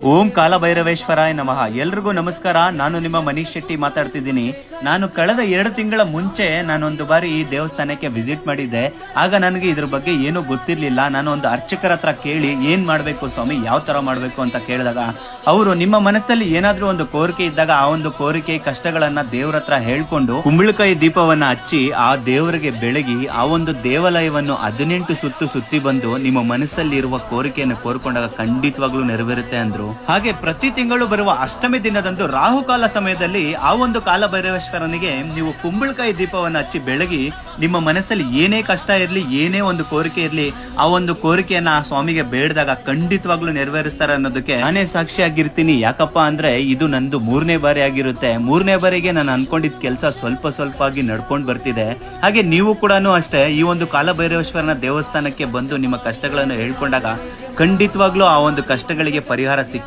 ಓಂ ಕಾಲಭೈರವೇಶ್ವರಾಯ ನಮಃ. ಎಲ್ರಿಗೂ ನಮಸ್ಕಾರ. ನಾನು ನಿಮ್ಮ ಮನೀಶ್ ಶೆಟ್ಟಿ ಮಾತಾಡ್ತಿದ್ದೀನಿ. ನಾನು ಕಳೆದ 2 ತಿಂಗಳ ಮುಂಚೆ ನಾನೊಂದು ಬಾರಿ ಈ ದೇವಸ್ಥಾನಕ್ಕೆ ವಿಸಿಟ್ ಮಾಡಿದ್ದೆ. ಆಗ ನನಗೆ ಇದ್ರ ಬಗ್ಗೆ ಏನೂ ಗೊತ್ತಿರ್ಲಿಲ್ಲ. ನಾನು ಒಂದು ಅರ್ಚಕರ ಹತ್ರ ಕೇಳಿ ಏನ್ ಮಾಡ್ಬೇಕು ಸ್ವಾಮಿ, ಯಾವ ತರ ಮಾಡ್ಬೇಕು ಅಂತ ಕೇಳಿದಾಗ ಅವರು ನಿಮ್ಮ ಮನಸ್ಸಲ್ಲಿ ಏನಾದ್ರೂ ಒಂದು ಕೋರಿಕೆ ಇದ್ದಾಗ ಆ ಒಂದು ಕೋರಿಕೆ ಕಷ್ಟಗಳನ್ನ ದೇವ್ರ ಹತ್ರ ಹೇಳ್ಕೊಂಡು ಕುಂಬಳಕಾಯಿ ದೀಪವನ್ನ ಹಚ್ಚಿ ಆ ದೇವರಿಗೆ ಬೆಳಗಿ ಆ ಒಂದು ದೇವಾಲಯವನ್ನು 18 ಸುತ್ತಿ ಬಂದು ನಿಮ್ಮ ಮನಸ್ಸಲ್ಲಿ ಇರುವ ಕೋರಿಕೆಯನ್ನು ಕೋರ್ಕೊಂಡಾಗ ಖಂಡಿತವಾಗ್ಲೂ ನೆರವೇರುತ್ತೆ ಅಂದ್ರು. ಹಾಗೆ ಪ್ರತಿ ತಿಂಗಳು ಬರುವ ಅಷ್ಟಮಿ ದಿನದಂದು ರಾಹುಕಾಲ ಸಮಯದಲ್ಲಿ ಆ ಒಂದು ಕಾಲಭೈರವೇಶ್ವರನಿಗೆ ನೀವು ಕುಂಬಳಕಾಯಿ ದೀಪವನ್ನು ಹಚ್ಚಿ ಬೆಳಗಿ ನಿಮ್ಮ ಮನಸ್ಸಲ್ಲಿ ಏನೇ ಕಷ್ಟ ಇರ್ಲಿ, ಏನೇ ಒಂದು ಕೋರಿಕೆ ಇರ್ಲಿ, ಆ ಒಂದು ಕೋರಿಕೆಯನ್ನ ಆ ಸ್ವಾಮಿಗೆ ಬೇಡಿದಾಗ ಖಂಡಿತವಾಗ್ಲೂ ನೆರವೇರಿಸ್ತಾರೆ ಅನ್ನೋದಕ್ಕೆ ನಾನೇ ಸಾಕ್ಷಿಯಾಗಿರ್ತೀನಿ. ಯಾಕಪ್ಪ ಅಂದ್ರೆ ಇದು ನಂದು 3ನೇ ಬಾರಿ ಆಗಿರುತ್ತೆ. 3ನೇ ಬಾರಿಗೆ ನಾನು ಅನ್ಕೊಂಡಿದ್ ಕೆಲಸ ಸ್ವಲ್ಪ ಆಗಿ ನಡ್ಕೊಂಡು ಬರ್ತಿದೆ. ಹಾಗೆ ನೀವು ಕೂಡ ಅಷ್ಟೇ ಈ ಒಂದು ಕಾಲಭೈರವೇಶ್ವರನ ದೇವಸ್ಥಾನಕ್ಕೆ ಬಂದು ನಿಮ್ಮ ಕಷ್ಟಗಳನ್ನು ಹೇಳ್ಕೊಂಡಾಗ ಖಂಡಿತವಾಗ್ಲೂ ಆ ಒಂದು ಕಷ್ಟಗಳಿಗೆ ಪರಿಹಾರ